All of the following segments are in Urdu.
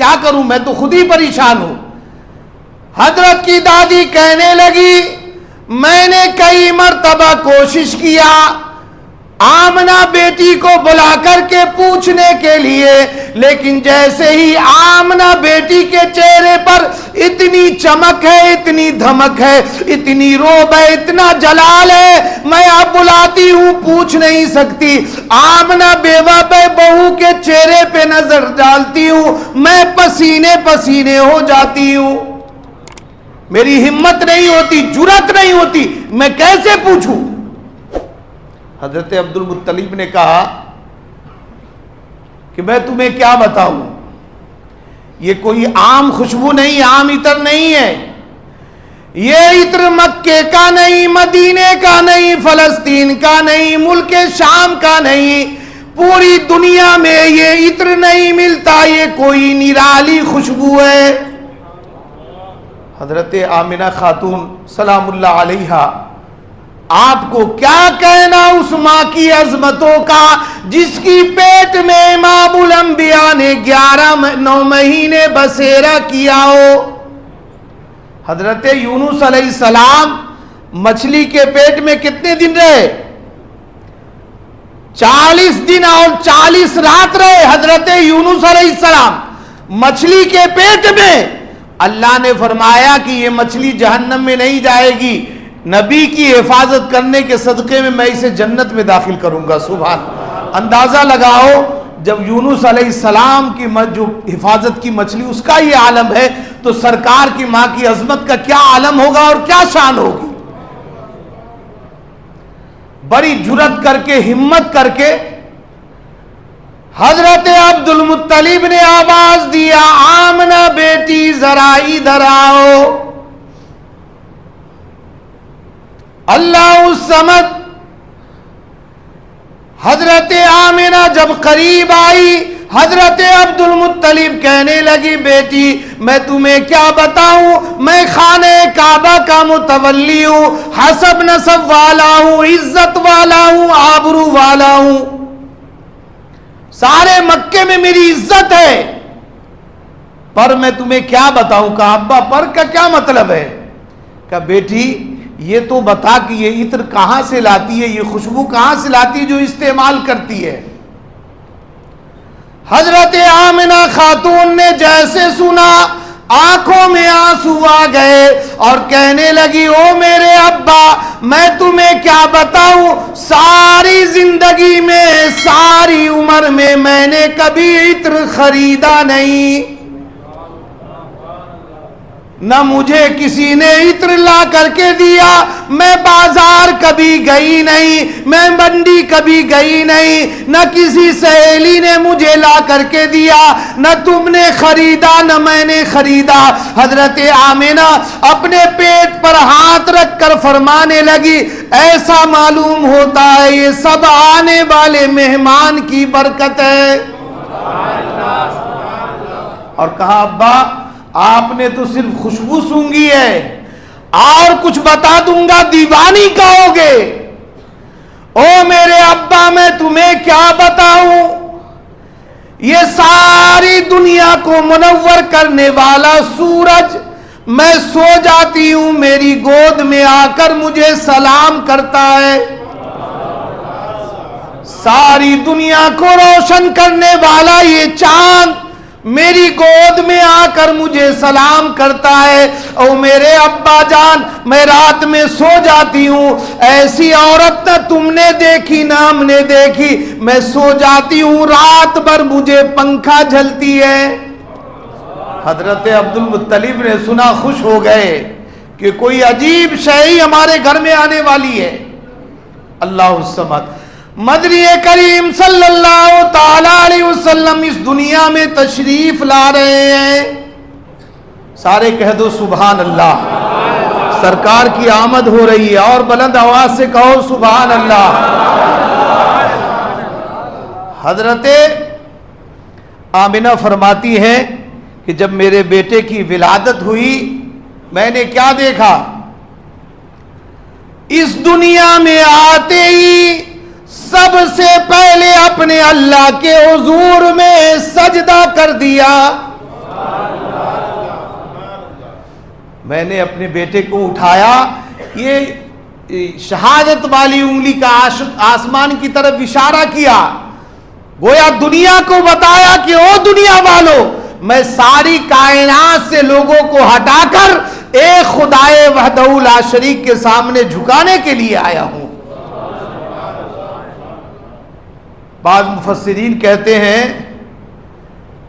کیا کروں، میں تو خود ہی پریشان ہوں۔ حضرت کی دادی کہنے لگی میں نے کئی مرتبہ کوشش کیا آمنہ بیٹی کو بلا کر کے پوچھنے کے لیے، لیکن جیسے ہی آمنہ بیٹی کے چہرے پر اتنی چمک ہے، اتنی دھمک ہے، اتنی روب ہے، اتنا جلال ہے، میں اب بلاتی ہوں پوچھ نہیں سکتی۔ آمنہ بیوہ بہو کے چہرے پہ نظر ڈالتی ہوں، میں پسینے پسینے ہو جاتی ہوں، میری ہمت نہیں ہوتی، جرأت نہیں ہوتی، میں کیسے پوچھوں؟ حضرت عبد المطلب نے کہا کہ میں تمہیں کیا بتاؤں، یہ کوئی عام خوشبو نہیں، عام عطر نہیں ہے، یہ عطر مکے کا نہیں، مدینے کا نہیں، فلسطین کا نہیں، ملک شام کا نہیں، پوری دنیا میں یہ عطر نہیں ملتا، یہ کوئی نرالی خوشبو ہے۔ حضرت آمنہ خاتون سلام اللہ علیہا، آپ کو کیا کہنا اس ماں کی عظمتوں کا جس کی پیٹ میں امام الانبیاء نے 9 مہینے بسیرا کیا ہو۔ حضرت یونس علیہ السلام مچھلی کے پیٹ میں کتنے دن رہے؟ 40 دن اور 40 رات رہے حضرت یونس علیہ السلام مچھلی کے پیٹ میں۔ اللہ نے فرمایا کہ یہ مچھلی جہنم میں نہیں جائے گی، نبی کی حفاظت کرنے کے صدقے میں اسے جنت میں داخل کروں گا۔ سبحان اللہ۔ اندازہ لگاؤ جب یونس علیہ السلام کی جو حفاظت کی مچھلی اس کا یہ عالم ہے تو سرکار کی ماں کی عظمت کا کیا عالم ہوگا اور کیا شان ہوگی۔ بڑی جرأت کر کے، ہمت کر کے حضرت عبد المطلب نے آواز دیا آمنہ بیٹی ذرا ادھر آؤ۔ اللہ الصمد۔ حضرت آمنہ جب قریب آئی حضرت عبد المطلب کہنے لگی بیٹی میں تمہیں کیا بتاؤں، میں خانہ کعبہ کا متولی ہوں، حسب نسب والا ہوں، عزت والا ہوں، آبرو والا ہوں، سارے مکے میں میری عزت ہے، پر میں تمہیں کیا بتاؤں۔ کہا ابا پر کا کیا مطلب ہے؟ کہا بیٹی یہ تو بتا کہ یہ عطر کہاں سے لاتی ہے، یہ خوشبو کہاں سے لاتی ہے جو استعمال کرتی ہے۔ حضرت آمنہ خاتون نے جیسے سنا آنکھوں میں آنسو آ گئے اور کہنے لگی او میرے ابا میں تمہیں کیا بتاؤں، ساری زندگی میں، ساری عمر میں نے کبھی عطر خریدا نہیں، نہ مجھے کسی نے عطر لا کر کے دیا، میں بازار کبھی گئی نہیں، میں منڈی کبھی گئی نہیں، نہ کسی سہیلی نے مجھے لا کر کے دیا، نہ تم نے خریدا نہ میں نے خریدا۔ حضرت آمنہ اپنے پیٹ پر ہاتھ رکھ کر فرمانے لگی ایسا معلوم ہوتا ہے یہ سب آنے والے مہمان کی برکت ہے۔ اور کہا ابا آپ نے تو صرف خوشبو سونگھی ہے، اور کچھ بتا دوں گا دیوانی کہو گے۔ او میرے ابا میں تمہیں کیا بتاؤں، یہ ساری دنیا کو منور کرنے والا سورج میں سو جاتی ہوں میری گود میں آ کر مجھے سلام کرتا ہے، ساری دنیا کو روشن کرنے والا یہ چاند میری گود میں آ کر مجھے سلام کرتا ہے۔ او میرے ابا جان میں رات میں سو جاتی ہوں، ایسی عورت نہ تم نے دیکھی نہ ہم نے دیکھی، میں سو جاتی ہوں رات بھر مجھے پنکھا جھلتی ہے۔ حضرت عبد المطلب نے سنا خوش ہو گئے کہ کوئی عجیب شے ہمارے گھر میں آنے والی ہے۔ اللہ الصمد۔ مدنی کریم صلی اللہ تعالی علیہ وسلم اس دنیا میں تشریف لا رہے ہیں، سارے کہہ دو سبحان اللہ۔ سرکار کی آمد ہو رہی ہے، اور بلند آواز سے کہو سبحان اللہ۔ حضرت آمنہ فرماتی ہے کہ جب میرے بیٹے کی ولادت ہوئی میں نے کیا دیکھا، اس دنیا میں آتے ہی سب سے پہلے اپنے اللہ کے حضور میں سجدہ کر دیا، میں نے اپنے بیٹے کو اٹھایا, یہ شہادت والی انگلی کا آسمان کی طرف اشارہ کیا, گویا دنیا کو بتایا کہ او دنیا والو, میں ساری کائنات سے لوگوں کو ہٹا کر ایک خدائے وحدہ لا شریک کے سامنے جھکانے کے لیے آیا ہوں. بعض مفسرین کہتے ہیں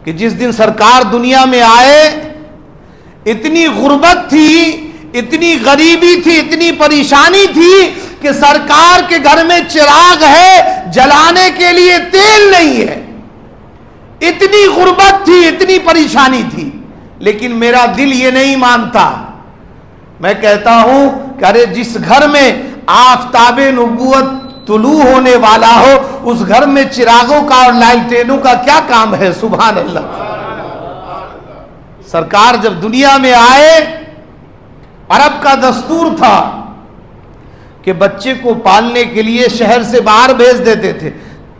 کہ جس دن سرکار دنیا میں آئے اتنی غربت تھی, اتنی غریبی تھی, اتنی پریشانی تھی کہ سرکار کے گھر میں چراغ ہے, جلانے کے لیے تیل نہیں ہے. اتنی غربت تھی, اتنی پریشانی تھی, لیکن میرا دل یہ نہیں مانتا. میں کہتا ہوں کہ ارے جس گھر میں آفتاب نبوت طلوع ہونے والا ہو, اس گھر میں چراغوں کا اور لالٹینوں کا کیا کام ہے؟ سبحان اللہ. سرکار جب دنیا میں آئے, عرب کا دستور تھا کہ بچے کو پالنے کے لیے شہر سے باہر بھیج دیتے تھے,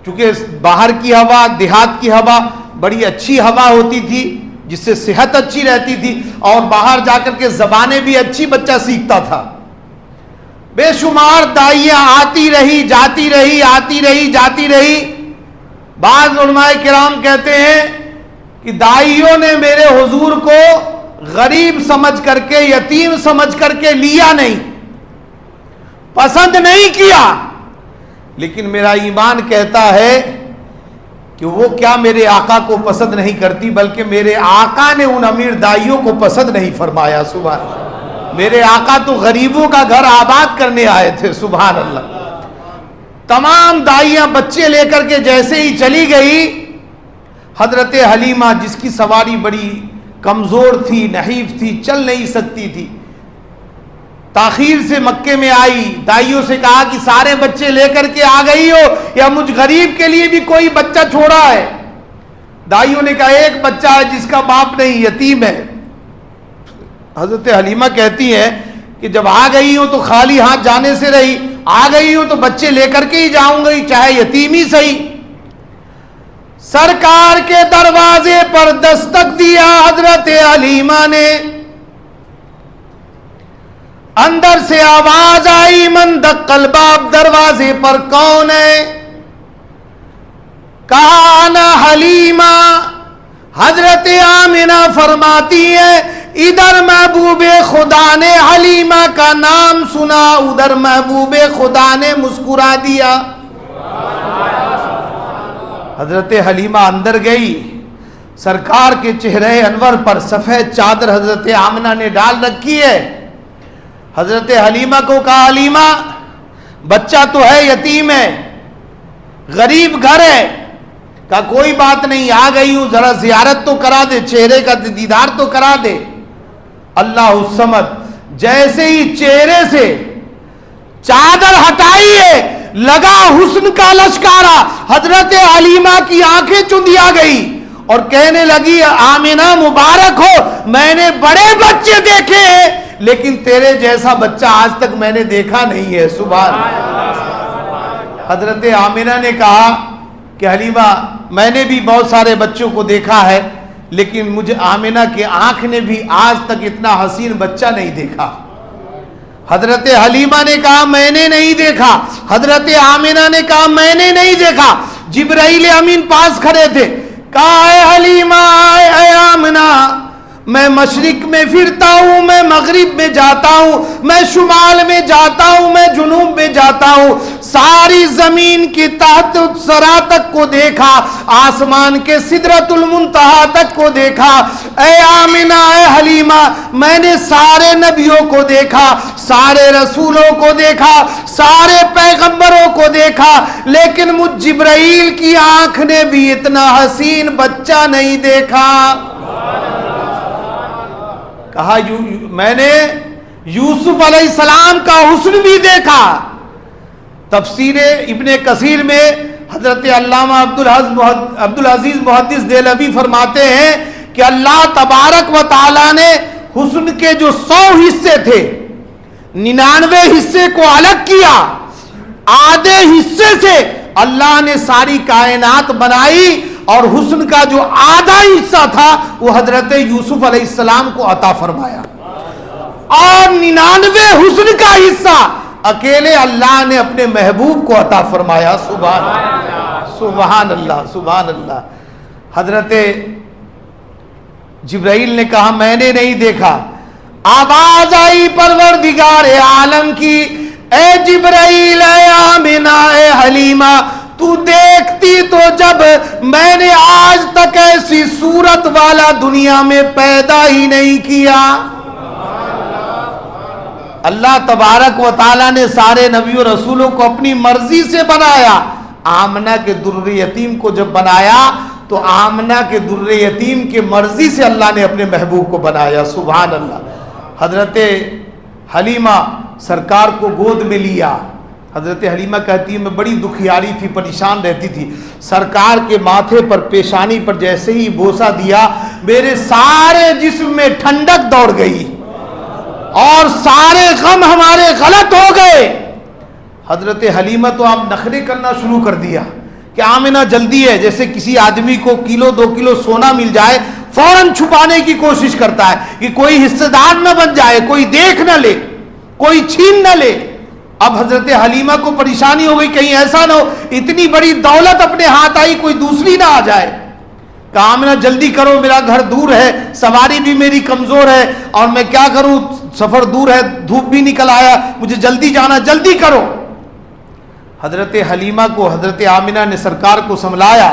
چونکہ باہر کی ہوا, دیہات کی ہوا بڑی اچھی ہوا ہوتی تھی جس سے صحت اچھی رہتی تھی, اور باہر جا کر کے زبانیں بھی اچھی بچہ سیکھتا تھا. بے شمار داعیاں آتی رہی, جاتی رہی, آتی رہی, جاتی رہی. بعض علماء کرام کہتے ہیں کہ داعیوں نے میرے حضور کو غریب سمجھ کر کے, یتیم سمجھ کر کے لیا نہیں, پسند نہیں کیا, لیکن میرا ایمان کہتا ہے کہ وہ کیا میرے آقا کو پسند نہیں کرتی, بلکہ میرے آقا نے ان امیر داعیوں کو پسند نہیں فرمایا. سبحان اللہ. میرے آقا تو غریبوں کا گھر آباد کرنے آئے تھے. سبحان اللہ. تمام داعیاں بچے لے کر کے جیسے ہی چلی گئی, حضرت حلیمہ جس کی سواری بڑی کمزور تھی, نحیف تھی, چل نہیں سکتی تھی, تاخیر سے مکے میں آئی. دائیوں سے کہا کہ سارے بچے لے کر کے آ گئی ہو یا مجھ غریب کے لیے بھی کوئی بچہ چھوڑا ہے؟ دائیوں نے کہا ایک بچہ ہے جس کا باپ نہیں, یتیم ہے. حضرت حلیمہ کہتی ہیں کہ جب آ گئی ہوں تو خالی ہاتھ جانے سے رہی, آ گئی ہوں تو بچے لے کر کے ہی جاؤں گی, چاہے یتیم ہی صحیح. سرکار کے دروازے پر دستک دیا حضرت حلیمہ نے, اندر سے آواز آئی, من دق الباب, دروازے پر کون ہے؟ کہا انا حلیمہ. حضرت آمنہ فرماتی ہے ادھر محبوب خدا نے حلیمہ کا نام سنا, ادھر محبوب خدا نے مسکرا دیا. حضرت حلیمہ اندر گئی, سرکار کے چہرے انور پر سفید چادر حضرت آمنہ نے ڈال رکھی ہے. حضرت حلیمہ کو کہا حلیمہ بچہ تو ہے, یتیم ہے, غریب گھر ہے. کہا کوئی بات نہیں, آ گئی ہوں, ذرا زیارت تو کرا دے, چہرے کا دیدار تو کرا دے. اللہ الصمد. جیسے ہی چہرے سے چادر ہٹائی ہے, لگا حسن کا لشکارا, حضرت حلیمہ کی آنکھیں چندیا گئی اور کہنے لگی آمنہ مبارک ہو, میں نے بڑے بچے دیکھے ہیں لیکن تیرے جیسا بچہ آج تک میں نے دیکھا نہیں ہے. سبحان اللہ. حضرت آمنہ نے کہا کہ حلیمہ میں نے بھی بہت سارے بچوں کو دیکھا ہے, لیکن مجھے آمنہ کی آنکھ نے بھی آج تک اتنا حسین بچہ نہیں دیکھا. حضرت حلیمہ نے کہا میں نے نہیں دیکھا. حضرت آمنہ نے کہا میں نے نہیں دیکھا. جبرائیل امین پاس کھڑے تھے, کہا اے حلیمہ, اے آمنہ, میں مشرق میں پھرتا ہوں, میں مغرب میں جاتا ہوں, میں شمال میں جاتا ہوں, میں جنوب میں جاتا ہوں, ساری زمین کی تحت سرا تک کو دیکھا, آسمان کے سدرۃ المنتہا تک کو دیکھا. اے آمنہ, اے حلیمہ, میں نے سارے نبیوں کو دیکھا, سارے رسولوں کو دیکھا, سارے پیغمبروں کو دیکھا, لیکن مجھ جبرائیل کی آنکھ نے بھی اتنا حسین بچہ نہیں دیکھا. کہا میں نے یوسف علیہ السلام کا حسن بھی دیکھا. تفسیر ابن کثیر میں حضرت علامہ عبدالعزیز محدث دہلوی فرماتے ہیں کہ اللہ تبارک و تعالی نے حسن کے جو 100 حصے تھے 99 حصے کو الگ کیا, آدھے حصے سے اللہ نے ساری کائنات بنائی اور حسن کا جو آدھا حصہ تھا وہ حضرت یوسف علیہ السلام کو عطا فرمایا. اور 99 حسن کا حصہ اکیلے اللہ نے اپنے محبوب کو عطا فرمایا. سبحان اللہ سبحان اللہ سبحان اللہ. حضرت جبرائیل نے کہا میں نے نہیں دیکھا. آواز آئی پروردگار عالم کی, اے جبرائیل, اے آمنہ, اے حلیمہ, تو دیکھتی تو جب میں نے آج تک ایسی صورت والا دنیا میں پیدا ہی نہیں کیا. اللہ تبارک و تعالیٰ نے سارے نبی و رسولوں کو اپنی مرضی سے بنایا. آمنہ کے در یتیم کو جب بنایا تو آمنہ کے در یتیم کے مرضی سے اللہ نے اپنے محبوب کو بنایا. سبحان اللہ. حضرت حلیمہ سرکار کو گود میں لیا. حضرت حلیمہ کہتی ہے میں بڑی دکھیاری تھی, پریشان رہتی تھی. سرکار کے ماتھے پر, پیشانی پر جیسے ہی بوسہ دیا, میرے سارے جسم میں ٹھنڈک دوڑ گئی اور سارے غم ہمارے غلط ہو گئے. حضرت حلیمہ تو آپ نخرے کرنا شروع کر دیا کہ آمنہ جلدی ہے. جیسے کسی آدمی کو کلو 2 کلو سونا مل جائے فوراً چھپانے کی کوشش کرتا ہے کہ کوئی حصہ دار نہ بن جائے, کوئی دیکھ نہ لے, کوئی چھین نہ لے. اب حضرت حلیمہ کو پریشانی ہو گئی, کہیں ایسا نہ ہو اتنی بڑی دولت اپنے ہاتھ آئی کوئی دوسری نہ آ جائے. کہا آمنہ جلدی کرو, میرا گھر دور ہے, سواری بھی میری کمزور ہے, اور میں کیا کروں, سفر دور ہے, دھوپ بھی نکل آیا, مجھے جلدی جانا, جلدی کرو. حضرت حلیمہ کو حضرت آمنہ نے سرکار کو سنبھلایا.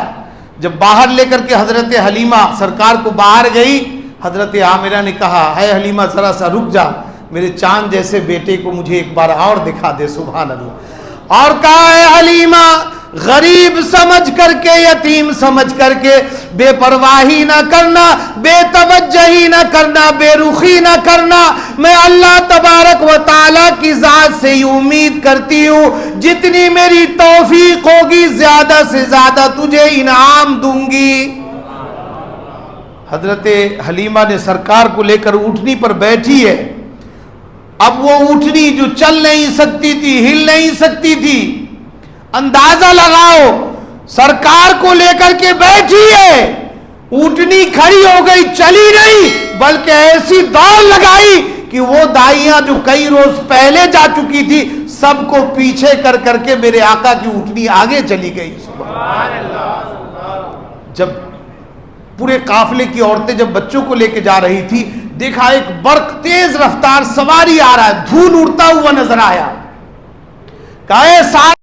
جب باہر لے کر کے حضرت حلیمہ سرکار کو باہر گئی, حضرت آمنہ نے کہا اے حلیمہ ذرا سا رک جا, میرے چاند جیسے بیٹے کو مجھے ایک بار اور دکھا دے. سبحان اللہ. اور کہا اے حلیمہ غریب سمجھ کر کے, یتیم سمجھ کر کے بے پرواہی نہ کرنا, بے توجہی نہ کرنا, بے رخی نہ کرنا. میں اللہ تبارک و تعالیٰ کی ذات سے یہ امید کرتی ہوں جتنی میری توفیق ہوگی زیادہ سے زیادہ تجھے انعام دوں گی. حضرت حلیمہ نے سرکار کو لے کر اونٹنی پر بیٹھی ہے. اب وہ اونٹنی جو چل نہیں سکتی تھی, ہل نہیں سکتی تھی, اندازہ لگاؤ سرکار کو لے کر کے بیٹھی ہے, اونٹنی کھڑی ہو گئی, چلی نہیں, بلکہ ایسی دوڑ لگائی کہ وہ دائیاں جو کئی روز پہلے جا چکی تھی سب کو پیچھے کر کر کے میرے آقا کی اونٹنی آگے چلی گئی. سبحان اللہ. جب پورے قافلے کی عورتیں جب بچوں کو لے کے جا رہی تھی, دیکھا ایک برق تیز رفتار سواری آ رہا ہے, دھول اڑتا ہوا نظر آیا. کہا